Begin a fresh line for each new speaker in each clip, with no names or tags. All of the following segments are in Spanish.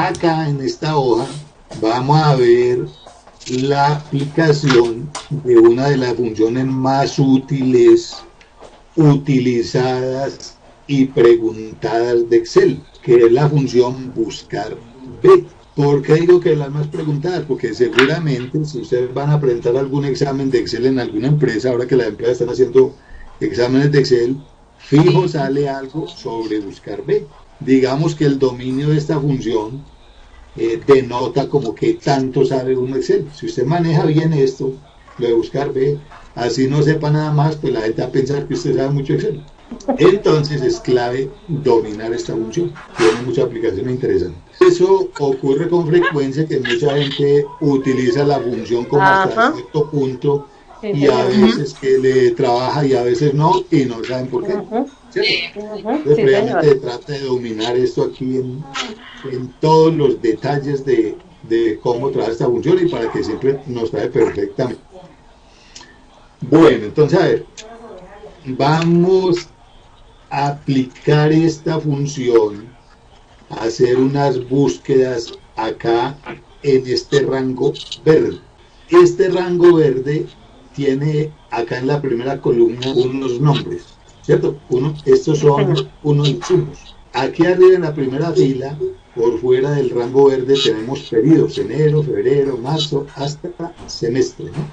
acá en esta hoja vamos a ver la aplicación de una de las funciones más útiles, utilizadas y preguntadas de Excel, que es la función buscar B. ¿Por qué digo que las más preguntadas? Porque seguramente si ustedes van a presentar algún examen de Excel en alguna empresa, ahora que las empresas están haciendo exámenes de Excel, fijo sale algo sobre buscar B. Digamos que el dominio de esta función denota como que tanto sabe uno Excel. Si usted maneja bien esto, lo de buscar B, así no sepa nada más, pues la gente va a pensar que usted sabe mucho Excel. Entonces es clave dominar esta función. Tiene muchas aplicaciones interesantes. Eso ocurre con frecuencia, que mucha gente utiliza la función como hasta cierto punto y a veces que le trabaja y a veces no, y no saben por qué. ¿Cierto? Entonces realmente trata de dominar esto aquí en todos los detalles de cómo trabaja esta función y para que siempre nos trae perfectamente. Bueno, entonces a ver, vamos a aplicar esta función, a hacer unas búsquedas acá en este rango verde. Este rango verde tiene acá en la primera columna unos nombres, ¿cierto? Estos son unos insumos. Aquí arriba en la primera fila, por fuera del rango verde, tenemos periodos: enero, febrero, marzo, hasta semestre, ¿no?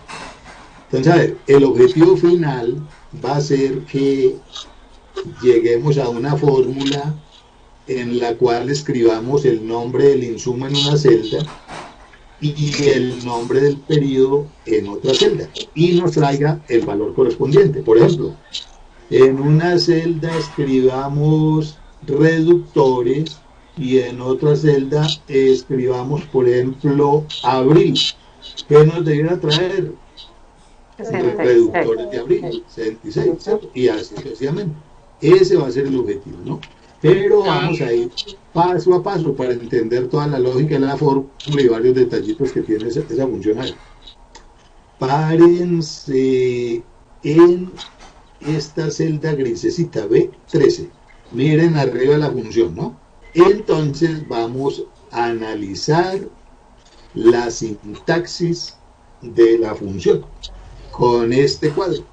Entonces, a ver, el objetivo final va a ser que lleguemos a una fórmula en la cual escribamos el nombre del insumo en una celda y el nombre del periodo en otra celda y nos traiga el valor correspondiente. Por ejemplo, en una celda escribamos reductores y en otra celda escribamos, por ejemplo, abril. ¿Qué nos debiera traer?
66.
Reductores de abril, 66, ¿cierto? Y así sucesivamente. Ese va a ser el objetivo, ¿no? Pero vamos a ir paso a paso para entender toda la lógica de la fórmula y varios detallitos que tiene esa función ahí. Párense en esta celda grisecita B13. Miren arriba la función, ¿no? Entonces vamos a analizar la sintaxis de la función con este cuadro.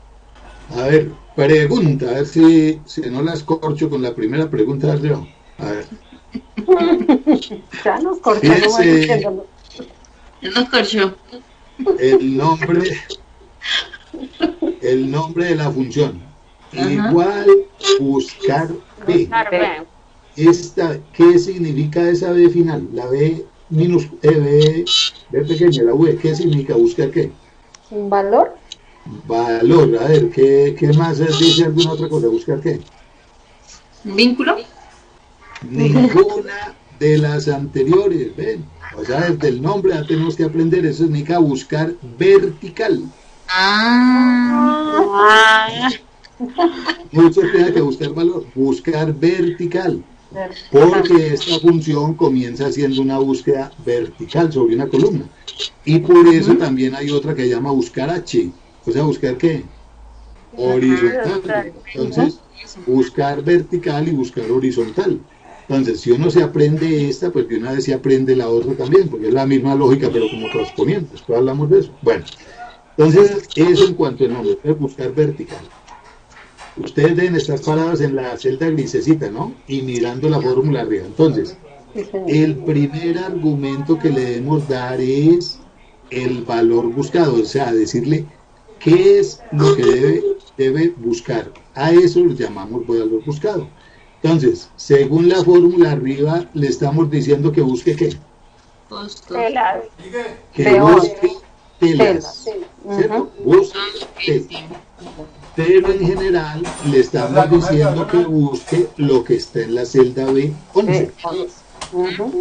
A ver, pregunta, a ver si no las corcho con la primera pregunta de arriba. A ver.
Ya nos corchó.
Fíjense,
Ya nos corchó.
el nombre de la función. Igual buscar B. ¿Qué significa esa B final? La B B pequeña, la V. ¿Qué significa? ¿Buscar qué?
¿Un valor?
Valor. A ver, ¿qué más dice alguna otra cosa? ¿Buscar qué?
¿Vínculo?
Ninguna de las anteriores, ven. O sea, desde el nombre ya tenemos que aprender. Eso significa buscar vertical. Muchos tienen que buscar valor. Buscar vertical. Porque esta función comienza haciendo una búsqueda vertical sobre una columna. Y por eso también hay otra que se llama buscar H. O sea, ¿buscar qué? Horizontal. Entonces, buscar vertical y buscar horizontal. Entonces, si uno se aprende esta, pues de una vez se aprende la otra también, porque es la misma lógica, pero como correspondientes. Después hablamos de eso. Bueno, entonces, eso en cuanto al nombre, es buscar vertical. Ustedes deben estar parados en la celda grisecita, ¿no? Y mirando la fórmula arriba. Entonces, el primer argumento que le debemos dar es el valor buscado, o sea, decirle qué es lo que debe buscar. A eso lo llamamos valor buscado. Entonces, según la fórmula arriba, le estamos diciendo que busque ¿qué?
Telas.
Que busque telas. ¿Cierto? Busque telas. Pero en general le estamos diciendo que busque lo que está en la celda B11.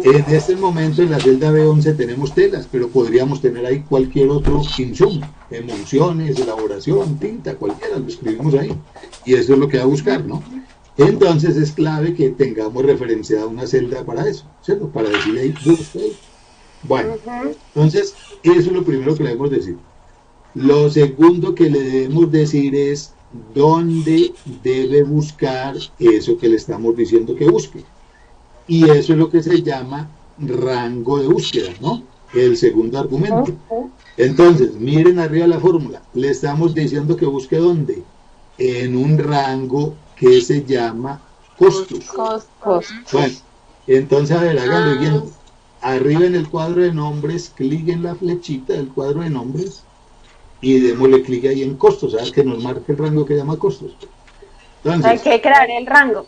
En este momento en la celda B11 tenemos telas, pero podríamos tener ahí cualquier otro insumo, emulsiones, elaboración, tinta, cualquiera, lo escribimos ahí. Y eso es lo que va a buscar, ¿no? Entonces es clave que tengamos referenciada una celda para eso, ¿cierto? Para decirle ahí, busca ahí. Bueno, entonces eso es lo primero que le debemos decir. Lo segundo que le debemos decir es dónde debe buscar eso que le estamos diciendo que busque. Y eso es lo que se llama rango de búsqueda, ¿no? El segundo argumento. Entonces, miren arriba la fórmula. Le estamos diciendo que busque ¿dónde? En un rango que se llama costos. Bueno, entonces, a ver, hagan lo siguiente. Arriba en el cuadro de nombres, clic en la flechita del cuadro de nombres y démosle clic ahí en costos, ¿sabes? Que nos marque el rango que llama costos. Entonces,
hay que crear el rango.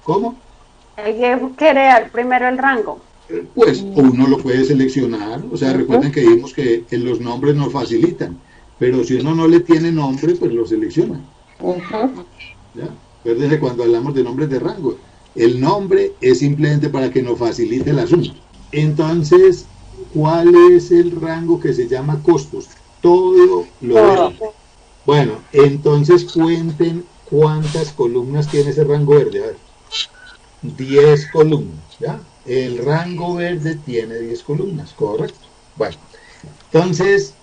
¿Cómo?
Hay que crear primero el rango.
Pues uno lo puede seleccionar, o sea, recuerden que dijimos que en los nombres nos facilitan, pero si uno no le tiene nombre, pues lo selecciona. ¿Ya? Acuérdense cuando hablamos de nombres de rango, el nombre es simplemente para que nos facilite el asunto. Entonces, ¿cuál es el rango que se llama costos? Todo lo verde. Bueno, entonces cuenten cuántas columnas tiene ese rango verde. A ver, 10 columnas, ¿ya? El rango verde tiene 10 columnas, ¿correcto? Bueno, entonces,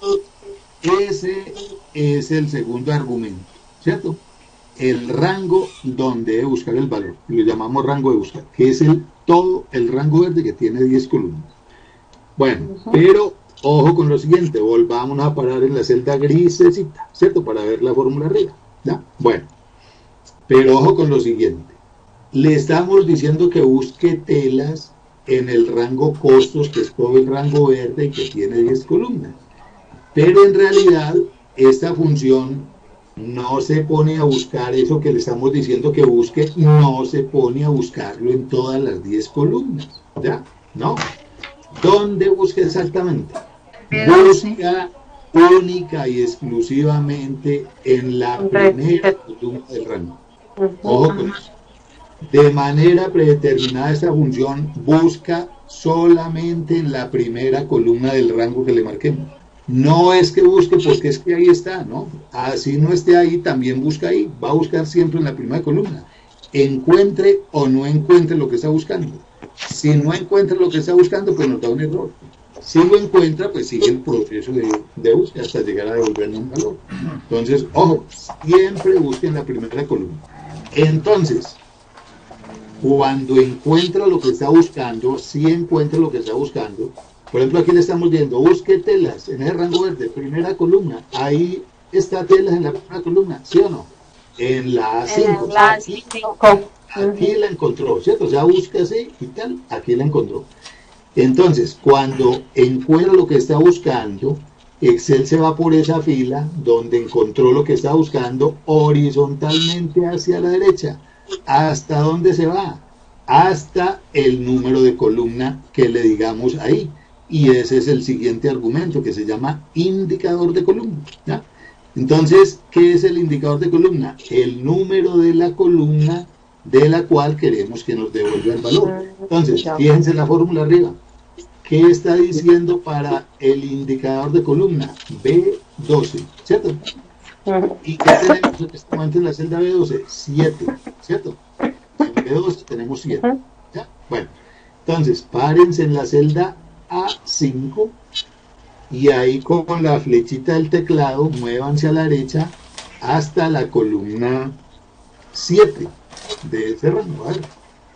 ese es el segundo argumento, ¿cierto? El rango donde debe buscar el valor, lo llamamos rango de búsqueda, que es todo el rango verde que tiene 10 columnas. Bueno, pero ojo con lo siguiente, volvámonos a parar en la celda grisecita, ¿cierto? Para ver la fórmula arriba, ¿ya? Bueno, pero ojo con lo siguiente, le estamos diciendo que busque telas en el rango costos, que es todo el rango verde y que tiene 10 columnas. Pero en realidad, esta función no se pone a buscar eso que le estamos diciendo que busque, no se pone a buscarlo en todas las 10 columnas, ¿ya? ¿No? ¿Dónde busca exactamente? Busca única y exclusivamente en la primera columna del rango. Ojo con eso. De manera predeterminada, esta función busca solamente en la primera columna del rango que le marquemos. No es que busque porque es que ahí está, ¿no? Así no esté ahí, también busca ahí. Va a buscar siempre en la primera columna. Encuentre o no encuentre lo que está buscando. Si no encuentra lo que está buscando, pues nos da un error. Si lo encuentra, pues sigue el proceso de búsqueda hasta llegar a devolverle un valor. Entonces, ojo, siempre busque en la primera columna. Entonces, cuando encuentra lo que está buscando, si encuentra lo que está buscando, por ejemplo, aquí le estamos viendo, busque telas en el rango verde, primera columna. Ahí está telas en la primera columna, ¿sí o no? En la A5.
En la A5.
Aquí la encontró, ¿cierto? O sea, busca así y tal, aquí la encontró. Entonces, cuando encuentra lo que está buscando, Excel se va por esa fila donde encontró lo que está buscando horizontalmente hacia la derecha. ¿Hasta dónde se va? Hasta el número de columna que le digamos ahí. Y ese es el siguiente argumento que se llama indicador de columna, ¿ya? Entonces, ¿qué es el indicador de columna? El número de la columna de la cual queremos que nos devuelva el valor. Entonces, fíjense la fórmula arriba. ¿Qué está diciendo para el indicador de columna? B12, ¿cierto? ¿Y qué tenemos en este momento en la celda B12? 7, ¿cierto? En B12 tenemos 7. ¿Ya? Bueno, entonces, párense en la celda A5 y ahí con la flechita del teclado muévanse a la derecha hasta la columna 7 de ese rango.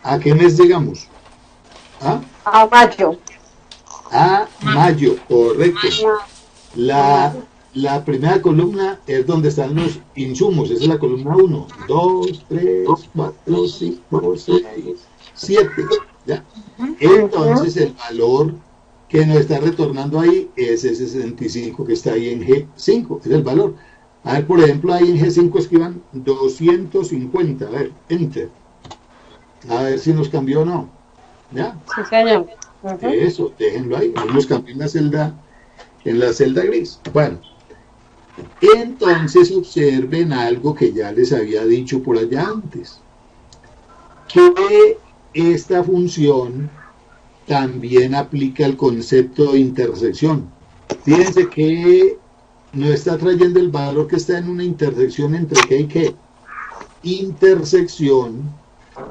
¿A qué mes llegamos?
A mayo.
A mayo, correcto. La primera columna es donde están los insumos, esa es la columna 1, 2, 3, 4, 5, 6, 7, ¿ya? Entonces el valor que nos está retornando ahí es ese 65 que está ahí en G5, es el valor. A ver, por ejemplo, ahí en G5 escriban 250, a ver, enter. A ver si nos cambió o no. ¿Ya?
Sí, señor.
Eso, déjenlo ahí, ahí nos cambió en la celda gris. Bueno, entonces observen algo que ya les había dicho por allá antes, que esta función también aplica el concepto de intersección. Fíjense que nos está trayendo el valor que está en una intersección entre qué y qué. Intersección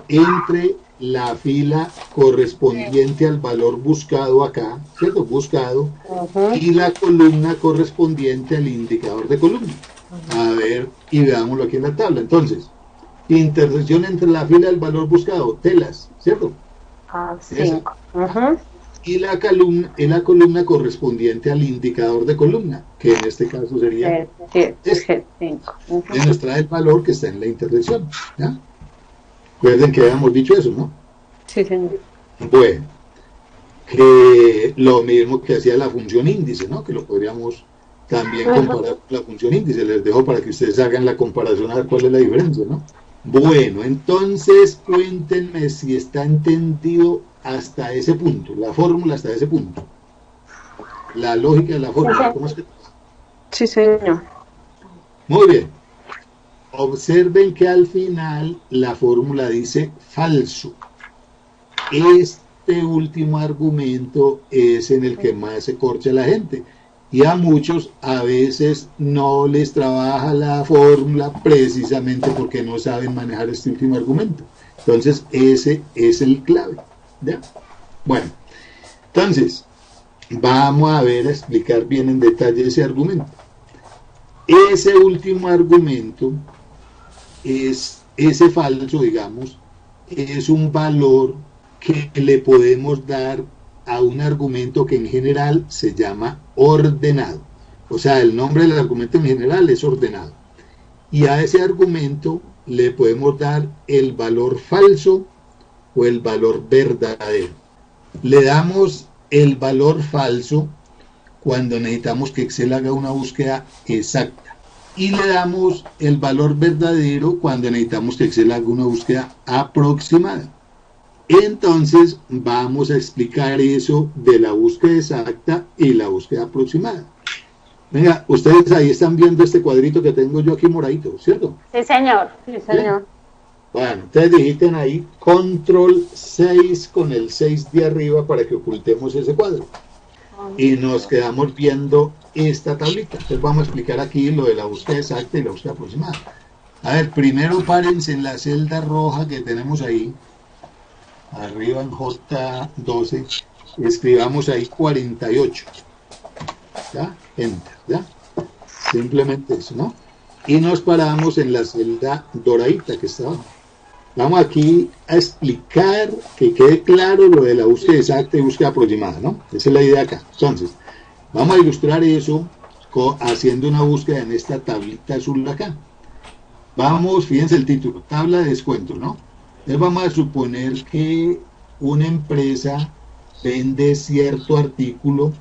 entre la fila correspondiente al valor buscado acá, ¿cierto? Buscado, y la columna correspondiente al indicador de columna. A ver, y veámoslo aquí en la tabla. Entonces, intersección entre la fila del valor buscado, telas, ¿cierto?
A5. Ujú.
y la columna correspondiente al indicador de columna, que en este caso sería
7,
este,
5.
que nos trae el valor que está en la intersección. ¿Ya? Recuerden que habíamos dicho eso, ¿no?
Sí, señor.
Bueno, que lo mismo que hacía la función índice, ¿no? Que lo podríamos también comparar con la función índice. Les dejo para que ustedes hagan la comparación a ver cuál es la diferencia, ¿no? Bueno, entonces cuéntenme si está entendido hasta ese punto, la fórmula hasta ese punto. La lógica de la fórmula, ¿cómo es que?
Sí, señor.
Muy bien. Observen que al final la fórmula dice falso. Este último argumento es en el que más se corcha la gente. Y a muchos a veces no les trabaja la fórmula precisamente porque no saben manejar este último argumento. Entonces, ese es el clave. ¿Ya? Bueno, entonces, vamos a ver, a explicar bien en detalle ese argumento. Ese último argumento es ese falso, digamos, es un valor que le podemos dar a un argumento que en general se llama ordenado. O sea, el nombre del argumento en general es ordenado. Y a ese argumento le podemos dar el valor falso o el valor verdadero. Le damos el valor falso cuando necesitamos que Excel haga una búsqueda exacta. Y le damos el valor verdadero cuando necesitamos que Excel haga una búsqueda aproximada. Entonces vamos a explicar eso de la búsqueda exacta y la búsqueda aproximada. Venga, ustedes ahí están viendo este cuadrito que tengo yo aquí moradito, ¿cierto?
Sí, señor. Sí, señor.
¿Sí? Bueno, ustedes digiten ahí control 6 con el 6 de arriba para que ocultemos ese cuadro. Y nos quedamos viendo esta tablita. Entonces vamos a explicar aquí lo de la búsqueda exacta y la búsqueda aproximada. A ver, primero párense en la celda roja que tenemos ahí. Arriba en J12, escribamos ahí 48. ¿Ya? Enter, ¿ya? Simplemente eso, ¿no? Y nos paramos en la celda doradita que está abajo. Vamos aquí a explicar que quede claro lo de la búsqueda exacta y búsqueda aproximada, ¿no? Esa es la idea acá. Entonces, vamos a ilustrar eso haciendo una búsqueda en esta tablita azul acá. Vamos, fíjense el título, tabla de descuentos, ¿no? Entonces vamos a suponer que una empresa vende cierto artículo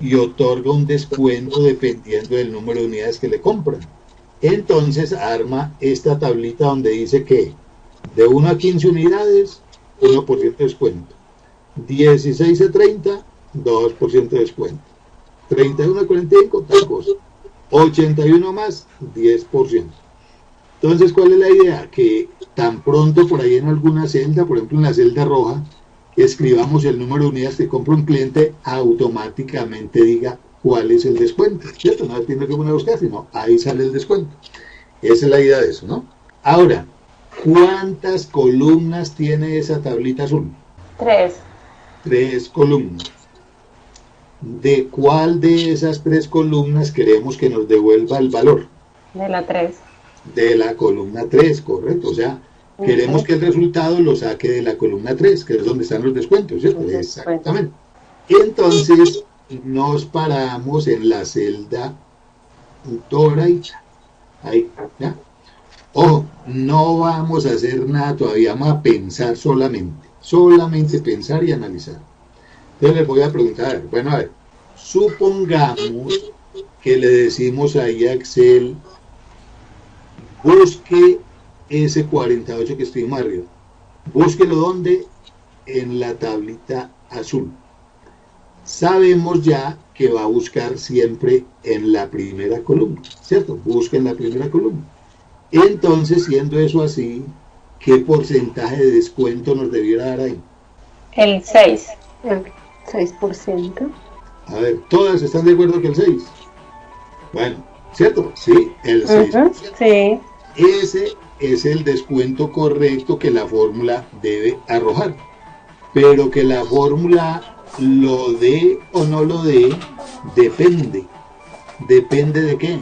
y otorga un descuento dependiendo del número de unidades que le compran. Entonces arma esta tablita donde dice que de 1 a 15 unidades, 1% de descuento. 16 a 30, 2% de descuento. 31 a 45, tal cosa. 81 más, 10%. Entonces, ¿cuál es la idea? Que tan pronto por ahí en alguna celda, por ejemplo en la celda roja, escribamos el número de unidades que compra un cliente, automáticamente diga cuál es el descuento, ¿cierto? No tiene que poner a buscar, sino ahí sale el descuento. Esa es la idea de eso, ¿no? Ahora, ¿cuántas columnas tiene esa tablita azul?
3.
3 columnas. ¿De cuál de esas 3 columnas queremos que nos devuelva el valor?
De la 3.
De la columna 3, correcto. O sea, queremos que el resultado lo saque de la columna 3, que es donde están los descuentos, ¿cierto? Exactamente. Entonces, nos paramos en la celda doradita. Ahí, ¿ya? Ojo, no vamos a hacer nada todavía, vamos a pensar solamente pensar y analizar. Entonces les voy a preguntar, bueno, a ver, supongamos que le decimos ahí a Excel, busque ese 48 que estuvimos arriba. Búsquelo ¿dónde? En la tablita azul. Sabemos ya que va a buscar siempre en la primera columna, ¿cierto? Busca en la primera columna. Entonces, siendo eso así, ¿qué porcentaje de descuento nos debiera dar ahí?
El 6. El 6%.
A ver, ¿todas están de acuerdo que el 6? Bueno, ¿cierto? Sí, el 6%.
Sí.
Ese es el descuento correcto que la fórmula debe arrojar. Pero que la fórmula lo dé o no lo dé, depende. ¿Depende de qué?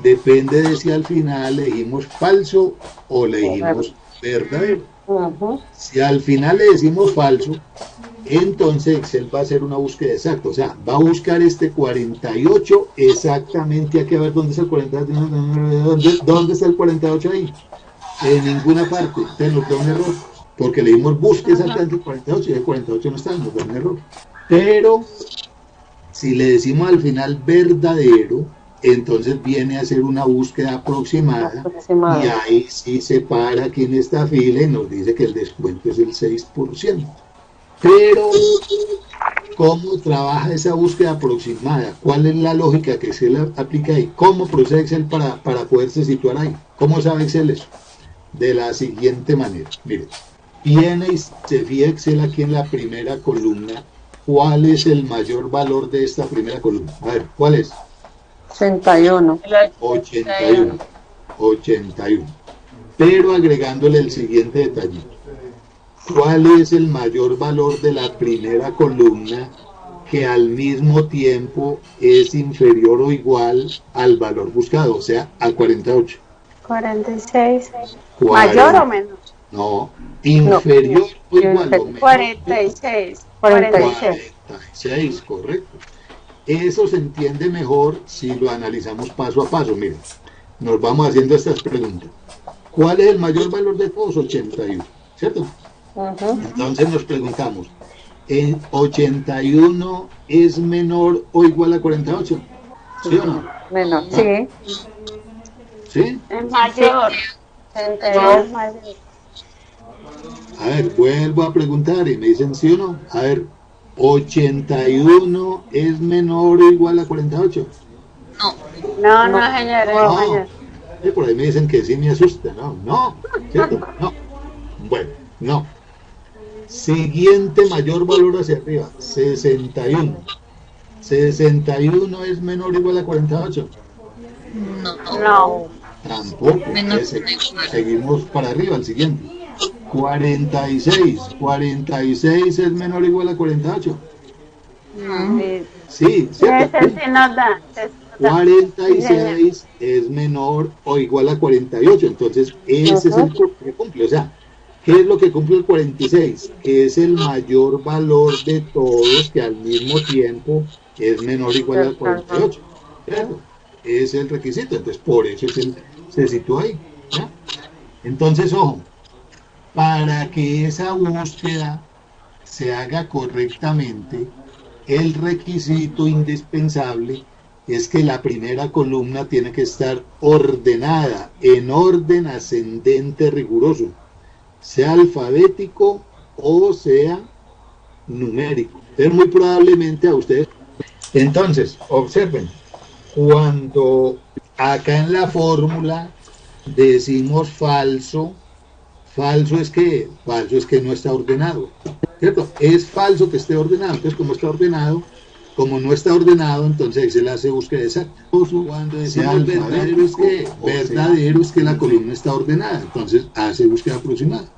Depende de si al final le dijimos falso o le dijimos verdadero. Si al final le decimos falso, entonces Excel va a hacer una búsqueda exacta, o sea, va a buscar este 48 exactamente aquí, a ver dónde está el 48, ¿dónde está el 48 ahí? En ninguna parte, entonces nos da un error, porque le dimos busque exactamente el 48 y el 48 no está, nos da un error. Pero si le decimos al final verdadero, entonces viene a hacer una búsqueda aproximada y ahí sí se para aquí en esta fila y nos dice que el descuento es el 6%. Pero, ¿cómo trabaja esa búsqueda aproximada? ¿Cuál es la lógica que se le aplica ahí? ¿Cómo procede Excel para poderse situar ahí? ¿Cómo sabe Excel eso? De la siguiente manera. Miren, viene y se fija Excel aquí en la primera columna. ¿Cuál es el mayor valor de esta primera columna? A ver, ¿cuál es?
81.
81. 81. Pero agregándole el siguiente detallito. ¿Cuál es el mayor valor de la primera columna que al mismo tiempo es inferior o igual al valor buscado? O sea, a 48.
46.
40.
¿Mayor o menor?
No, inferior o igual. O menor.
46. 46.
46, correcto. Eso se entiende mejor si lo analizamos paso a paso. Miren, nos vamos haciendo estas preguntas. ¿Cuál es el mayor valor de todos? 81, ¿cierto? Entonces nos preguntamos, ¿el 81 es menor o igual a 48? ¿Sí o no?
Menor,
¿Ah?
sí.
¿Sí?
Es mayor. 62 mayor.
A ver, vuelvo a preguntar y me dicen sí o no. A ver, ¿81 es menor o igual a 48?
No, señor.
No. Por ahí me dicen que sí, me asusta. No, ¿cierto? No. Bueno, no. Siguiente mayor valor hacia arriba, 61. ¿61 es menor o igual a 48?
No.
Tampoco. Seguimos para arriba, el siguiente. 46. ¿46 es menor o igual a 48? Sí, ¿cierto?
Ese sí nos da.
46 es menor o igual a 48. Entonces, ese es el que cumple. O sea, ¿qué es lo que cumple el 46? Que es el mayor valor de todos que al mismo tiempo es menor o igual al 48. ¿Cierto? Ese es el requisito. Entonces, por eso se sitúa ahí. ¿Ya? Entonces, ojo, para que esa búsqueda se haga correctamente, el requisito indispensable es que la primera columna tiene que estar ordenada, en orden ascendente riguroso, sea alfabético o sea numérico. Pero muy probablemente a ustedes. Entonces, observen, cuando acá en la fórmula decimos falso, falso es que no está ordenado, ¿cierto? Es falso que esté ordenado. Entonces, como no está ordenado, entonces se le hace búsqueda exacta. Cuando decimos verdadero es que la columna está ordenada, entonces hace búsqueda aproximada.